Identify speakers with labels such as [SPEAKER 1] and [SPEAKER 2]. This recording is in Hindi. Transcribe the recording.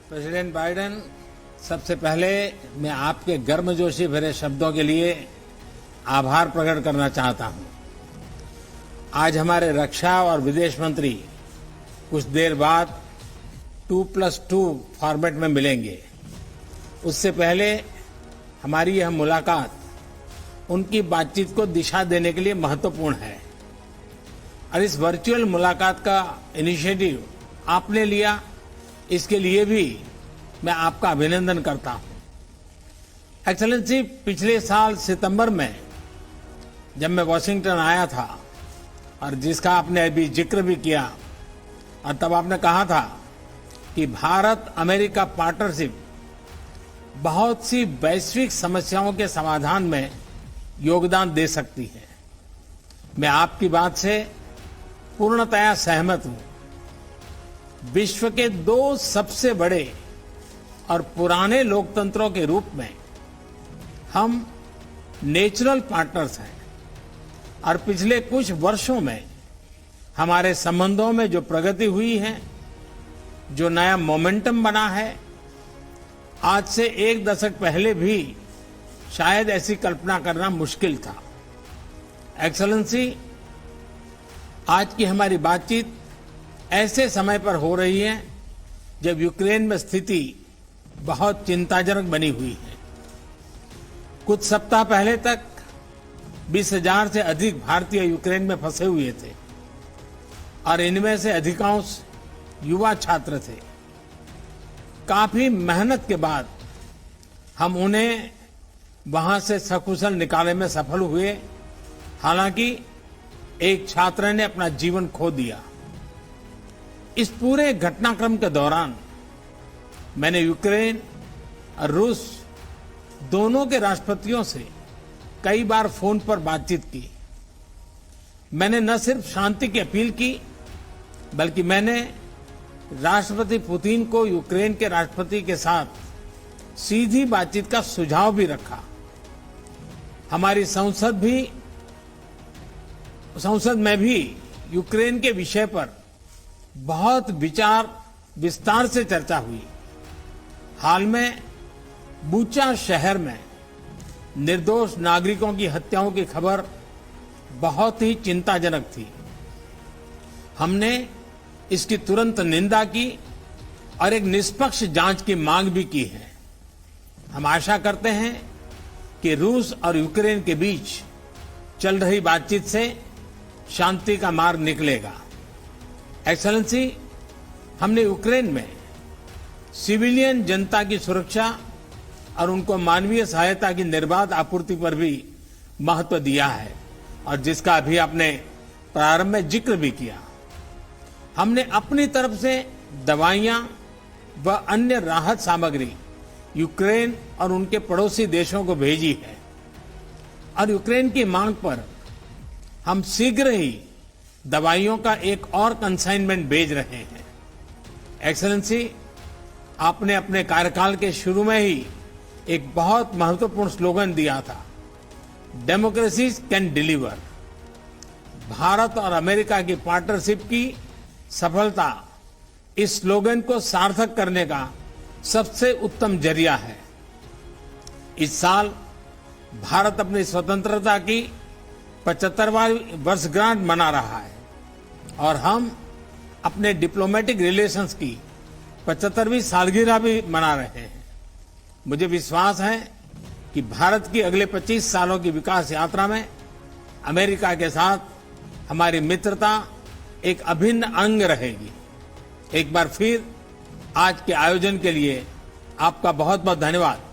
[SPEAKER 1] प्रेसिडेंट बाइडेन, सबसे पहले मैं आपके गर्मजोशी भरे शब्दों के लिए आभार प्रकट करना चाहता हूं। आज हमारे रक्षा और विदेश मंत्री कुछ देर बाद 2+2 फॉर्मेट में मिलेंगे। उससे पहले हमारी यह मुलाकात उनकी बातचीत को दिशा देने के लिए महत्वपूर्ण है और इस वर्चुअल मुलाकात का इनिशिएटिव आपने लिया, इसके लिए भी मैं आपका अभिनंदन करता हूं। एक्सेलेंसी, पिछले साल सितंबर में जब मैं वॉशिंगटन आया था और जिसका आपने अभी जिक्र भी किया, और तब आपने कहा था कि भारत अमेरिका पार्टनरशिप बहुत सी वैश्विक समस्याओं के समाधान में योगदान दे सकती है। मैं आपकी बात से पूर्णतया सहमत हूं। विश्व के दो सबसे बड़े और पुराने लोकतंत्रों के रूप में हम नेचुरल पार्टनर्स हैं और पिछले कुछ वर्षों में हमारे संबंधों में जो प्रगति हुई है, जो नया मोमेंटम बना है, आज से एक दशक पहले भी शायद ऐसी कल्पना करना मुश्किल था। एक्सेलेंसी, आज की हमारी बातचीत ऐसे समय पर हो रही है जब यूक्रेन में स्थिति बहुत चिंताजनक बनी हुई है। कुछ सप्ताह पहले तक 20,000 से अधिक भारतीय यूक्रेन में फंसे हुए थे और इनमें से अधिकांश युवा छात्र थे। काफी मेहनत के बाद हम उन्हें वहां से सकुशल निकालने में सफल हुए। हालांकि एक छात्र ने अपना जीवन खो दिया। इस पूरे घटनाक्रम के दौरान मैंने यूक्रेन और रूस दोनों के राष्ट्रपतियों से कई बार फोन पर बातचीत की। मैंने न सिर्फ शांति की अपील की, बल्कि मैंने राष्ट्रपति पुतिन को यूक्रेन के राष्ट्रपति के साथ सीधी बातचीत का सुझाव भी रखा। हमारी संसद में भी यूक्रेन के विषय पर बहुत विस्तार से चर्चा हुई। हाल में बूचा शहर में निर्दोष नागरिकों की हत्याओं की खबर बहुत ही चिंताजनक थी। हमने इसकी तुरंत निंदा की और एक निष्पक्ष जांच की मांग भी की है। हम आशा करते हैं कि रूस और यूक्रेन के बीच चल रही बातचीत से शांति का मार्ग निकलेगा। एक्सेलेंसी, हमने यूक्रेन में सिविलियन जनता की सुरक्षा और उनको मानवीय सहायता की निर्बाध आपूर्ति पर भी महत्व दिया है और जिसका अभी आपने प्रारंभ में जिक्र भी किया। हमने अपनी तरफ से दवाइयां व अन्य राहत सामग्री यूक्रेन और उनके पड़ोसी देशों को भेजी है और यूक्रेन की मांग पर हम शीघ्र ही दवाइयों का एक और कंसाइनमेंट भेज रहे हैं। एक्सेलेंसी, आपने अपने कार्यकाल के शुरू में ही एक बहुत महत्वपूर्ण स्लोगन दिया था, डेमोक्रेसी कैन डिलीवर। भारत और अमेरिका की पार्टनरशिप की सफलता इस स्लोगन को सार्थक करने का सबसे उत्तम जरिया है। इस साल भारत अपनी स्वतंत्रता की 75वां वर्षगांठ मना रहा है और हम अपने डिप्लोमेटिक रिलेशंस की 75वीं सालगिरह भी मना रहे हैं। मुझे विश्वास है कि भारत की अगले 25 सालों की विकास यात्रा में अमेरिका के साथ हमारी मित्रता एक अभिन्न अंग रहेगी। एक बार फिर आज के आयोजन के लिए आपका बहुत बहुत धन्यवाद।